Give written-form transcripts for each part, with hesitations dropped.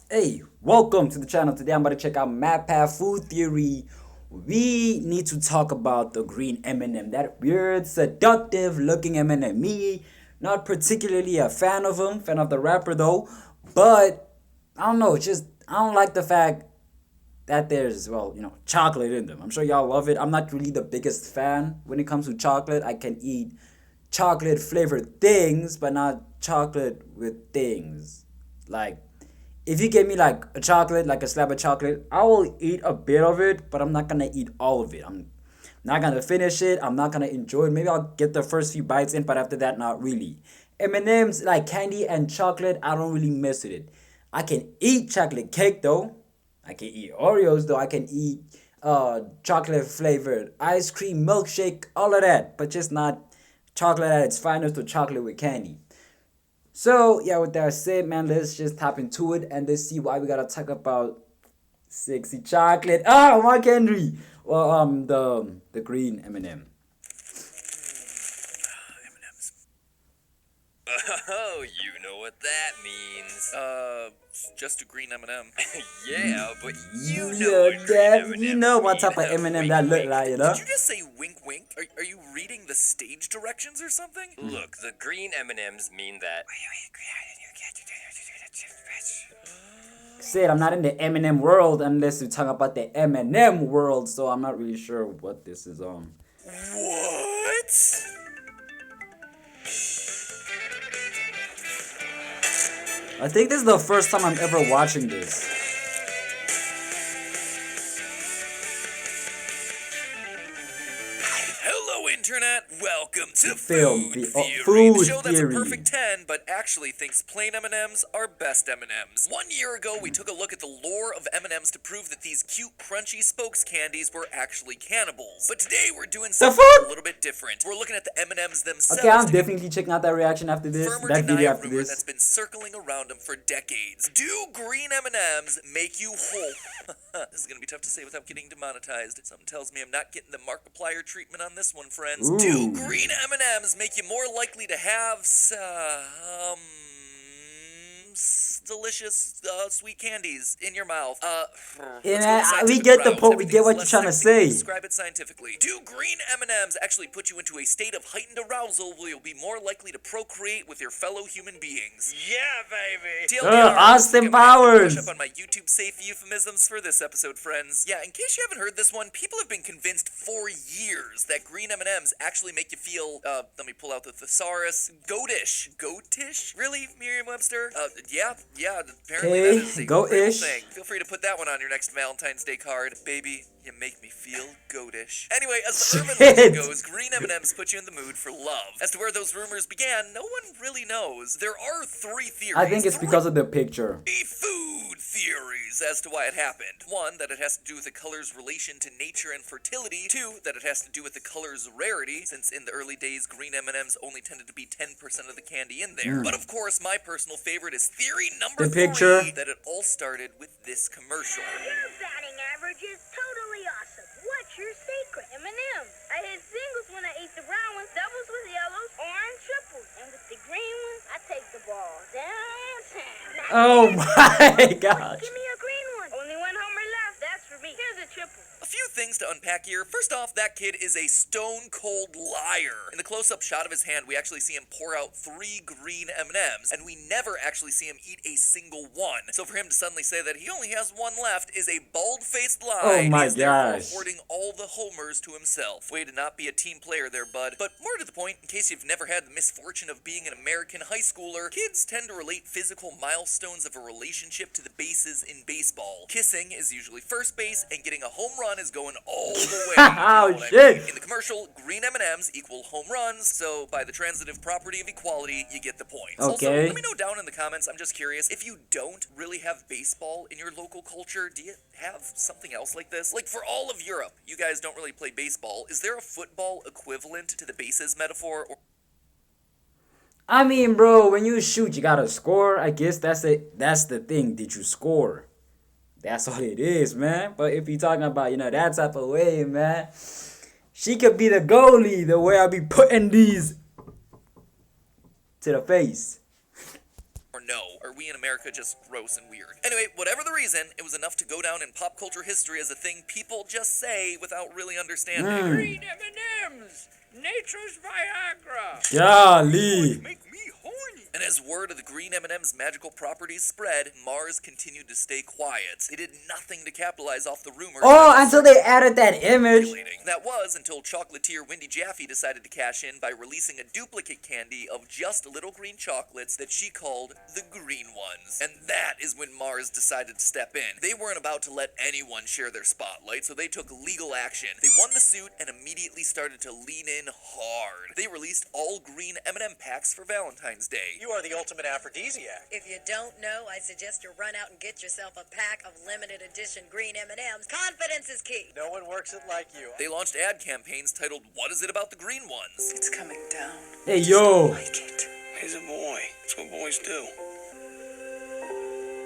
Hey, welcome to the channel. Today I'm about to check out MapPath Food Theory. We need to talk about the green M&M, that weird, seductive looking M&M. Me, not particularly a fan of him, fan of the rapper though, but I don't know, just I don't like the fact that there's, chocolate in them. I'm sure y'all love it. I'm not really the biggest fan when it comes to chocolate. I can eat chocolate flavored things, but not chocolate with things. Like, if you give me like a chocolate, like a slab of chocolate, I will eat a bit of it, but I'm not gonna eat all of it. I'm not gonna finish it. I'm not gonna enjoy it. Maybe I'll get the first few bites in, but after that, not really. M&M's like candy and chocolate. I don't really mess with it. I can eat chocolate cake though. I can eat Oreos though. I can eat chocolate flavored ice cream, milkshake, all of that, but just not chocolate at its finest or chocolate with candy. So yeah, with that said, man, let's just tap into it and let's see why we gotta talk about sexy chocolate. Ah, Mark Henry. Well, the green M&M. M&M's. Oh, you know what that means. Just a green M&M. Yeah, but you know what green M&Ms You know what mean. type of M&M Wink, that look wink. like, you know? Did you just say wink, wink? Are you reading the stage directions or something? Look, the green M&Ms mean that. Said I'm not in the M&M world unless we talk about the M&M world, so I'm not really sure what this is on. What? I think this is the first time I'm ever watching this. Hello, Internet. Welcome to Film Food the- Theory, Food the show that's a Theory. perfect 10, but actually thinks plain M&Ms are best M&Ms. 1 year ago, we took a look at the lore of M&Ms to prove that these cute, crunchy spokes candies were actually cannibals. But today, we're doing something fuck? a little bit different. We're looking at the M&Ms themselves. Okay, I'm to definitely checking out that reaction after this, confirm or that deny video a after rumor this. that's been circling around them for decades. Do green M&Ms make you whole? This is gonna be tough to say without getting demonetized. Something tells me I'm not getting the Markiplier treatment on this one, friends. Ooh. Do green M&Ms make you more likely to have delicious sweet candies in your mouth? We get the point. We get what you're trying to say. Describe it scientifically. Do green M&Ms actually put you into a state of heightened arousal where you'll be more likely to procreate with your fellow human beings? Yeah, baby! TLDR, Austin I'm gonna have to Powers. brush up on my YouTube safe euphemisms for this episode, friends. Yeah, in case you haven't heard this one, people have been convinced for years that green M&Ms actually make you feel, let me pull out the thesaurus, goatish. Goatish? Really, Merriam-Webster? Yeah, apparently that is a real goatish. thing. Feel free to put that one on your next Valentine's Day card. Baby, you make me feel goatish. Anyway, as the urban legend goes, green M&Ms put you in the mood for love. As to where those rumors began, no one really knows. There are three theories. I think it's because of the picture. Food theories as to why it happened. One, that it has to do with the color's relation to nature and fertility. Two, that it has to do with the color's rarity, since in the early days, green M&Ms only tended to be 10% of the candy in there. But of course, my personal favorite is theory number The picture. 3, that it all started with this commercial. Your batting average is totally awesome. What's your secret? M&M. I hit singles when I ate the brown ones, doubles with yellows, orange triples, and with the green ones, I take the ball downtown. Oh my gosh. Give me a green one. Only one homer left. That's for me. Here's a triple. A few things to unpack here. First off, that kid is a stone cold liar. In the close-up shot of his hand, we actually see him pour out 3 green M&Ms, and we never actually see him eat a single one. So for him to suddenly say that he only has one left is a bald-faced lie. Oh my He is therefore gosh. hoarding all the homers to himself. Way to not be a team player there, bud. But more to the point, in case you've never had the misfortune of being an American high schooler, kids tend to relate physical milestones of a relationship to the bases in baseball. Kissing is usually first base, and getting a home run is going all the way. if you know Oh, what I shit. mean. In the commercial, green M&Ms equal home runs, so by the transitive property of equality, you get the point. Also, Okay. let me know down in the comments, I'm just curious, if you don't really have baseball in your local culture, do you have something else like this? Like for all of Europe, you guys don't really play baseball. Is there a football equivalent to the bases metaphor? Or I mean, bro, when you shoot, you gotta score. I guess that's it. That's the thing. Did you score? That's all it is, man. But if you're talking about, that type of way, man, she could be the goalie the way I be putting these to the face. or no? Are we in America just gross and weird? Anyway, whatever the reason, it was enough to go down in pop culture history as a thing people just say without really understanding. Green M&Ms! Nature's Viagra! Golly. Make me horny. And as word of the green M&M's magical properties spread, Mars continued to stay quiet. They did nothing to capitalize off the rumor. Oh, until they added that image. That was until chocolatier Wendy Jaffe decided to cash in by releasing a duplicate candy of just little green chocolates that she called the green ones. And that is when Mars decided to step in. They weren't about to let anyone share their spotlight, so they took legal action. They won the suit and immediately started to lean in hard. They released all green M&M packs for Valentine's Day. You are the ultimate aphrodisiac. If you don't know, I suggest you run out and get yourself a pack of limited edition green M&Ms. Confidence is key. No one works it like you. They launched ad campaigns titled, "What is it about the green ones?" It's coming down. Hey, yo. Like it. He's a boy. That's what boys do.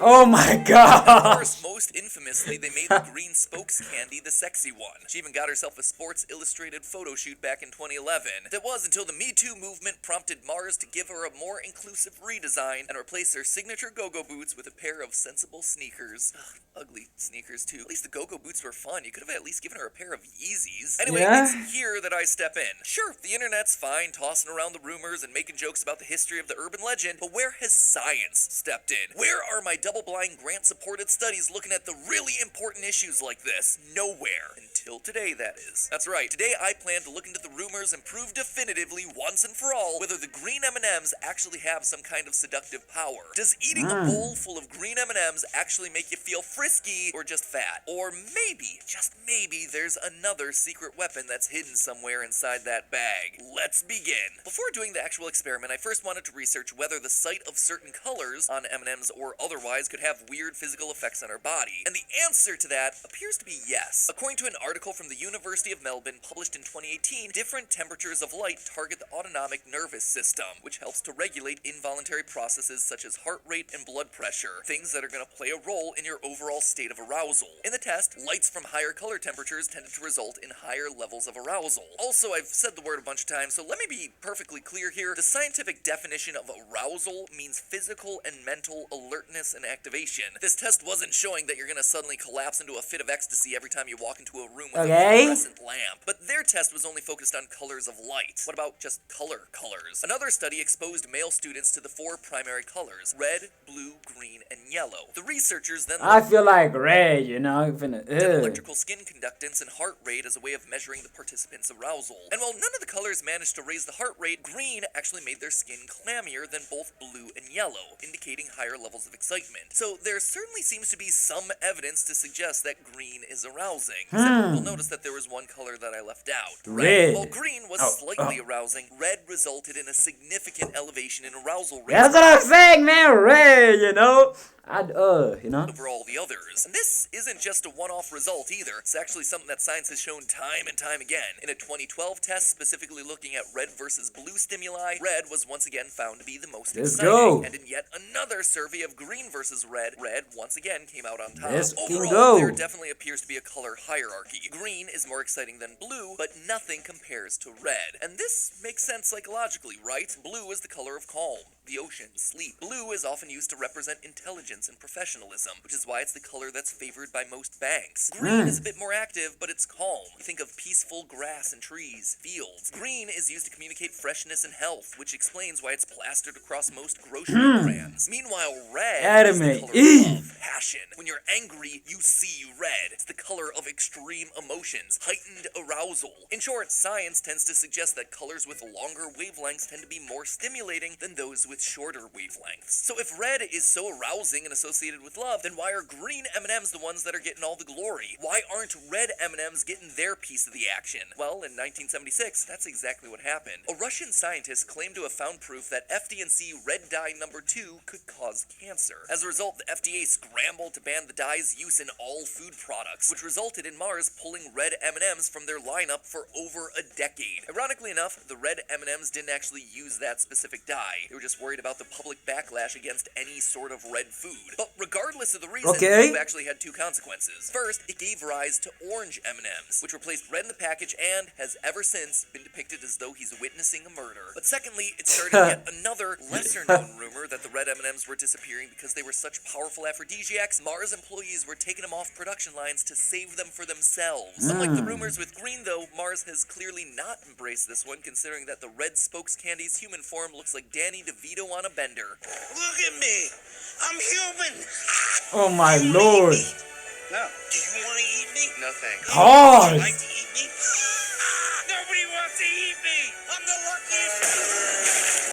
Oh my Of god. course, most infamously, they made the green spokes candy the sexy one. She even got herself a Sports Illustrated photo shoot back in 2011. That was until the Me Too movement prompted Mars to give her a more inclusive redesign and replace her signature go-go boots with a pair of sensible sneakers. Ugh, ugly sneakers, too. At least the go-go boots were fun. You could have at least given her a pair of Yeezys. Anyway, Yeah? it's here that I step in. Sure, the internet's fine, tossing around the rumors and making jokes about the history of the urban legend, but where has science stepped in? Where are my double-blind, grant-supported studies looking at the really important issues like this? Nowhere. Until today, that is. That's right. Today, I plan to look into the rumors and prove definitively, once and for all, whether the green M&Ms actually have some kind of seductive power. Does eating a bowl full of green M&Ms actually make you feel frisky or just fat? Or maybe, just maybe, there's another secret weapon that's hidden somewhere inside that bag. Let's begin. Before doing the actual experiment, I first wanted to research whether the sight of certain colors on M&Ms or otherwise could have weird physical effects on our body. And the answer to that appears to be yes. According to an article from the University of Melbourne published in 2018, different temperatures of light target the autonomic nervous system, which helps to regulate involuntary processes such as heart rate and blood pressure, things that are going to play a role in your overall state of arousal. In the test, lights from higher color temperatures tended to result in higher levels of arousal. Also, I've said the word a bunch of times, so let me be perfectly clear here. The scientific definition of arousal means physical and mental alertness and activation. This test wasn't showing that you're going to suddenly collapse into a fit of ecstasy every time you walk into a room with Okay. a fluorescent lamp. But their test was only focused on colors of light. What about just colors? Another study exposed male students to the 4 primary colors: red, blue, green, and yellow. The researchers then I feel like red, you know. Finna, did ugh. electrical skin conductance and heart rate as a way of measuring the participants' arousal. And while none of the colors managed to raise the heart rate, green actually made their skin clammier than both blue and yellow, indicating higher levels of excitement. So there certainly seems to be some evidence to suggest that green is arousing. Except you'll notice that there was one color that I left out. Red. While green was slightly arousing, red resulted in a significant elevation in arousal rates. That's what I'm saying, man. Red, you know. You know. Over all the others. And this isn't just a one-off result either. It's actually something that science has shown time and time again. In a 2012 test specifically looking at red versus blue stimuli, red was once again found to be the most Let's exciting. go. And in yet another survey of green versus red, red once again came out on top. Let's fucking Overall, go. there definitely appears to be a color hierarchy. Green is more exciting than blue, but nothing compares to red. And this makes sense psychologically, right? Blue is the color of calm, the ocean, sleep. Blue is often used to represent intelligence and professionalism, which is why it's the color that's favored by most banks. Green is a bit more active, but it's calm. You think of peaceful grass and trees, fields. Green is used to communicate freshness and health, which explains why it's plastered across most grocery brands. Meanwhile, red is the Anime. color of love, passion. When you're angry, you see red. It's the color of extreme emotions, heightened arousal. In short, science tends to suggest that colors with longer wavelengths tend to be more stimulating than those with shorter wavelengths. So if red is so arousing and associated with love, then why are green M&Ms the ones that are getting all the glory? Why aren't red M&Ms getting their piece of the action? Well, in 1976, that's exactly what happened. A Russian scientist claimed to have found proof that FD&C red dye number 2 could cause cancer. As a result, the FDA scrambled scramble to ban the dye's use in all food products, which resulted in Mars pulling red M&Ms from their lineup for over a decade. Ironically enough, the red M&Ms didn't actually use that specific dye. They were just worried about the public backlash against any sort of red food. But regardless of the reason, the move actually had two consequences. First, it gave rise to orange M&Ms, which replaced red in the package and has ever since been depicted as though he's witnessing a murder. But secondly, it started yet another lesser-known rumor that the red M&Ms were disappearing because they were such powerful aphrodisiacs. Mars employees were taking them off production lines to save them for themselves. Unlike the rumors with green, though, Mars has clearly not embraced this one, considering that the red spokes candy's human form looks like Danny DeVito on a bender. Look at me. I'm human. Oh my lord. No. Do you want to eat me? No thanks. Pause. Would you like to eat me? Nobody wants to eat me. I'm the luckiest.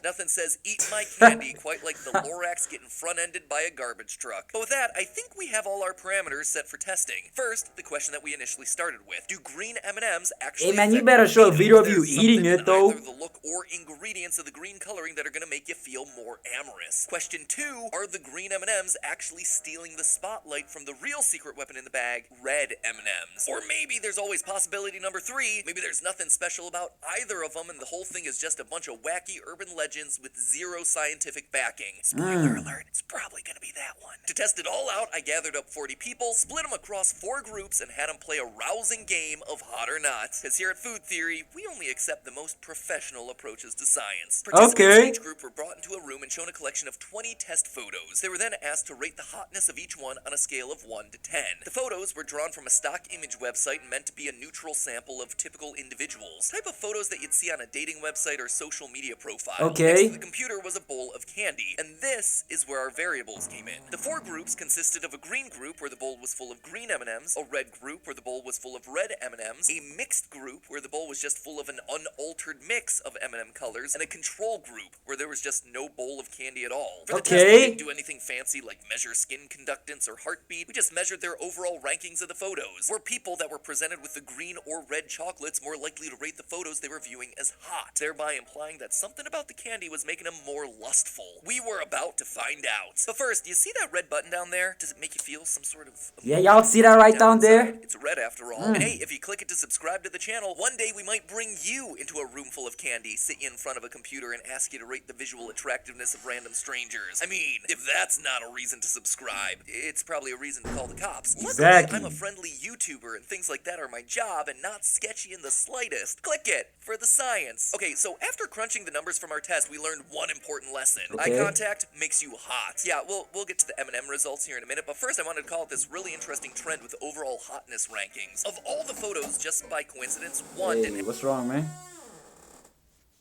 Nothing says eat my candy quite like the Lorax getting front-ended by a garbage truck. But with that, I think we have all our parameters set for testing. First, the question that we initially started with. Do green M&Ms actually Hey man, you affect better show a your video of feelings? you There's eating something it though. in either the look or ingredients of the green coloring that are going to make you feel more amorous. Question 2, are the green M&Ms actually stealing the spotlight from the real secret weapon in the bag, red M&Ms? Or maybe there's always possibility number 3, maybe there's nothing special about either of them and the whole thing is just a bunch of wacky urban legends with zero scientific backing. Spoiler alert, it's probably going to be that one. To test it all out, I gathered up 40 people, split them across 4 groups, and had them play a rousing game of hot or not. Because here at Food Theory, we only accept the most professional approaches to science. Participants in each group were brought into a room and shown a collection of 20 test photos. They were then asked to rate the hotness of each one on a scale of 1 to 10. The photos were drawn from a stock image website and meant to be a neutral sample of typical individuals. Type of photos that you'd see on a dating website or social media profile. Next to the computer was a bowl of candy, and this is where our variables came in. The 4 groups consisted of a green group where the bowl was full of green M&Ms, a red group where the bowl was full of red M&Ms, a mixed group where the bowl was just full of an unaltered mix of M&M colors, and a control group where there was just no bowl of candy at all. For the test, we didn't do anything fancy like measure skin conductance or heartbeat. We just measured their overall rankings of the photos. Were people that were presented with the green or red chocolates more likely to rate the photos they were viewing as hot, thereby implying that something about the candy was making them more lustful? We were about to find out. But first, do you see that red button down there? Does it make you feel some sort of... Yeah, y'all see that right down there? It's red after all. And hey, if you click it to subscribe to the channel, one day we might bring you into a room full of candy, sit you in front of a computer, and ask you to rate the visual attractiveness of random strangers. I mean, if that's not a reason to subscribe, it's probably a reason to call the cops. Luckily, I'm a friendly YouTuber, and things like that are my job, and not sketchy in the slightest. Click it for the science. Okay, so after crunching the numbers from our test, we learned one important lesson. Eye contact makes you hot. Yeah, we'll get to the M&M results here in a minute, but first I wanted to call out this really interesting trend with overall hotness rankings. Of all the photos, just by coincidence, one didn't... What's wrong, man?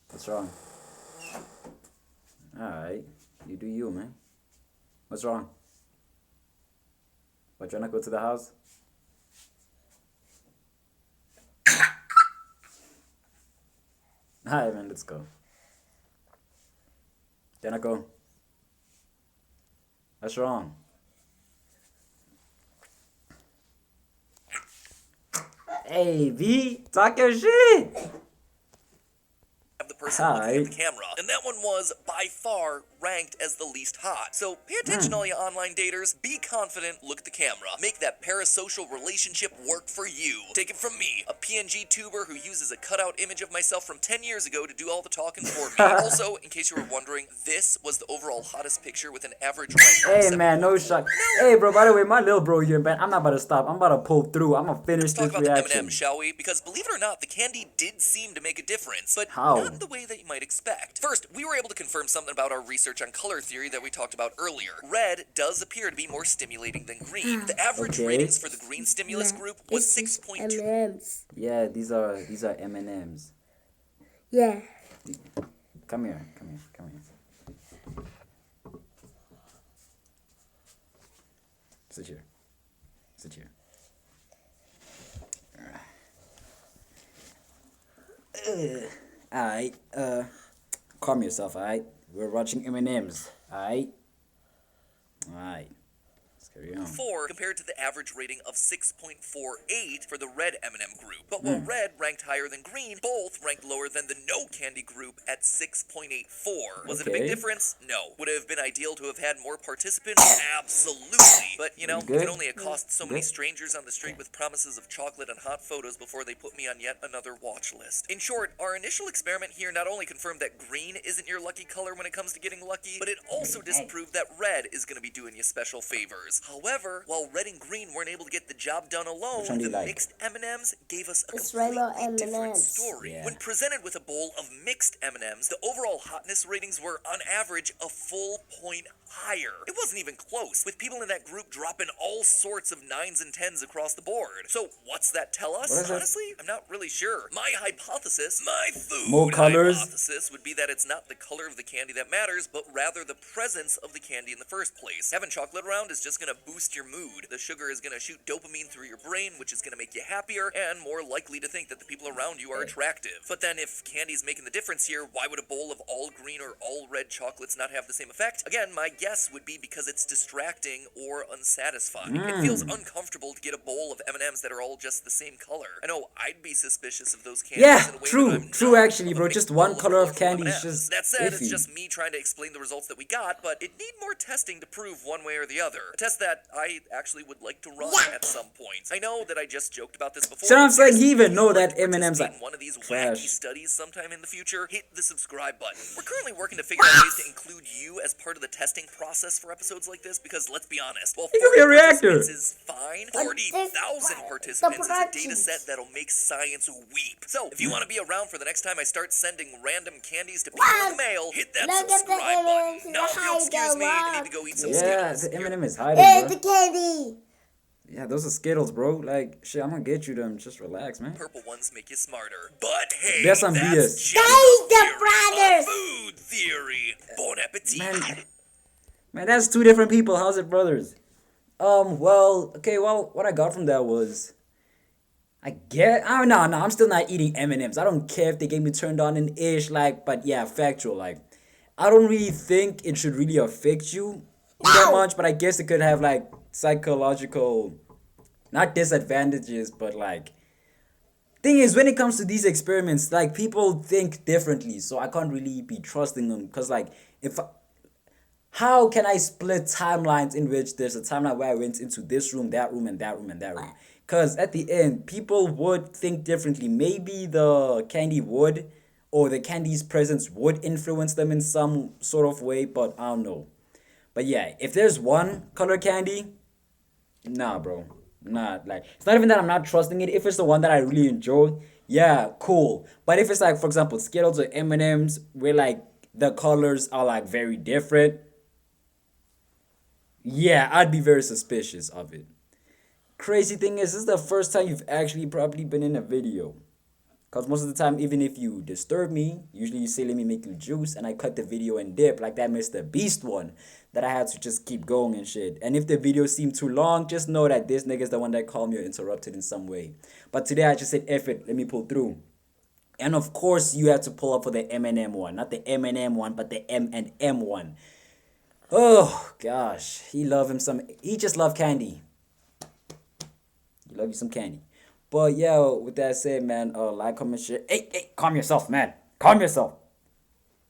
What's wrong? Alright, you do you, man. What's wrong? What, trying to go to the house? Alright, man, let's go. Can I go? What's wrong? Hey, V, talk your shit! The person looking at the camera, and that one was by far ranked as the least hot. So pay attention, all you online daters. Be confident, look at the camera. Make that parasocial relationship work for you. Take it from me, a PNG tuber who uses a cutout image of myself from 10 years ago to do all the talking for me. Also, in case you were wondering, this was the overall hottest picture with an average rank of Hey man, no shot. Hey bro, by the way, my little bro here, man, I'm not about to stop. I'm about to pull through. I'm gonna finish Let's talk this about reaction. the M&M, shall we? Because believe it or not, the candy did seem to make a difference, but How? not in the way that you might expect. First, we were able to confirm something about our research on color theory that we talked about earlier. Red does appear to be more stimulating than green. The average ratings for the green stimulus group was 6.2. M&Ms. Yeah, these are M&Ms. Yeah. Come here. Sit here. Alright, calm yourself, alright? We're watching M&Ms, alright? Alright. Carry on. 4 compared to the average rating of 6.48 for the red M&M group. But while red ranked higher than green, both ranked lower than the no candy group at 6.84. Was it a big Okay. difference? No. Would it have been ideal to have had more participants? Absolutely. But you know, it Good. can only accost so many Good. strangers on the street with promises of chocolate and hot photos before they put me on yet another watch list. In short, our initial experiment here not only confirmed that green isn't your lucky color when it comes to getting lucky, but it also disproved that red is going to be doing you special favors. However, while red and green weren't able to get the job done alone, Which one do you the like? mixed M&Ms gave us a It's completely rainbow different M&Ms. story. Yeah. When presented with a bowl of mixed M&Ms, the overall hotness ratings were, on average, a full point higher. It wasn't even close, with people in that group dropping all sorts of 9s and 10s across the board. So what's that tell us? What is it? Honestly, I'm not really sure. My hypothesis, my food More colors? hypothesis would be that it's not the color of the candy that matters, but rather the presence of the candy in the first place. Having chocolate around is just gonna boost your mood. The sugar is gonna shoot dopamine through your brain, which is gonna make you happier and more likely to think that the people around you are attractive. But then if candy's making the difference here, why would a bowl of all green or all red chocolates not have the same effect? Again, my guess would be because it's distracting or unsatisfying. It feels uncomfortable to get a bowl of M&Ms that are all just the same color. I know I'd be suspicious of those candies Yeah, in a way true, that I'm true not actually, of a bro. mixed Just bowl one color of colorful candy is M&Ms. just That said, it's iffy. just me trying to explain the results that we got, but it need more testing to prove one way or the other. A test that I actually would like to run at some point. I know that I just joked about this before. See what I'm but saying? He seriously, even if know you'd like that to M&Ms participate are in one of these trash. wacky studies sometime in the future, hit the subscribe button. We're currently working to figure out ways to include you as part of the testing process for episodes like this, because let's be honest, while He could 40 be a reactor. participants is fine, 40,000 participants is a data set that'll make science weep. So, if you want to be around for the next time I start sending random candies to people in the mail, hit that Look at the subscribe M&Ms button. in Now, the if you'll excuse me, I need to go eat some Yeah, Skittles. the Here. M&M is hiding, It's bro. the candy. Yeah, those are Skittles, bro. Like, shit, I'm gonna get you them. Just relax, man. Purple ones make you smarter. But hey, There's some that's BS. just Guys, the the theory of brothers. food theory. Bon appetit. Man, that's two different people. How's it, brothers? Well, okay, well, what I got from that was, no, I'm still not eating M&Ms. I don't care if they get me turned on an ish, like, but yeah, factual, like, I don't really think it should really affect you that much, but I guess it could have, like, psychological, not disadvantages, but, like, thing is, when it comes to these experiments, like, people think differently, so I can't really be trusting them, because, like, how can I split timelines in which there's a timeline where I went into this room, that room, and that room, and that room? Because at the end, people would think differently. Maybe the candy would, or the candy's presence would influence them in some sort of way, but I don't know. But yeah, if there's one color candy, nah, bro. Nah, like, it's not even that I'm not trusting it. If it's the one that I really enjoy, yeah, cool. But if it's like, for example, Skittles or M&Ms, where like the colors are like very different, yeah, I'd be very suspicious of it. Crazy thing is, this is the first time you've actually probably been in a video. Because most of the time, even if you disturb me, usually you say, let me make you juice, and I cut the video and dip, like that Mr. Beast one, that I had to just keep going and shit. And if the video seemed too long, just know that this nigga's the one that called me or interrupted in some way. But today I just said, F it, let me pull through. And of course, you have to pull up for the M&M one. Not the M&M one, but the M&M one. Oh, gosh. He just love candy. He love you some candy. But, yeah, with that said, man, like, comment, share. Hey, calm yourself, man. Calm yourself.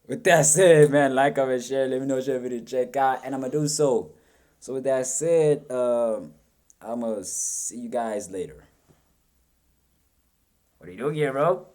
With that said, man, like, comment, share. Let me know what your video check out. And I'm going to do so. So, with that said, I'm going to see you guys later. What are you doing here, bro?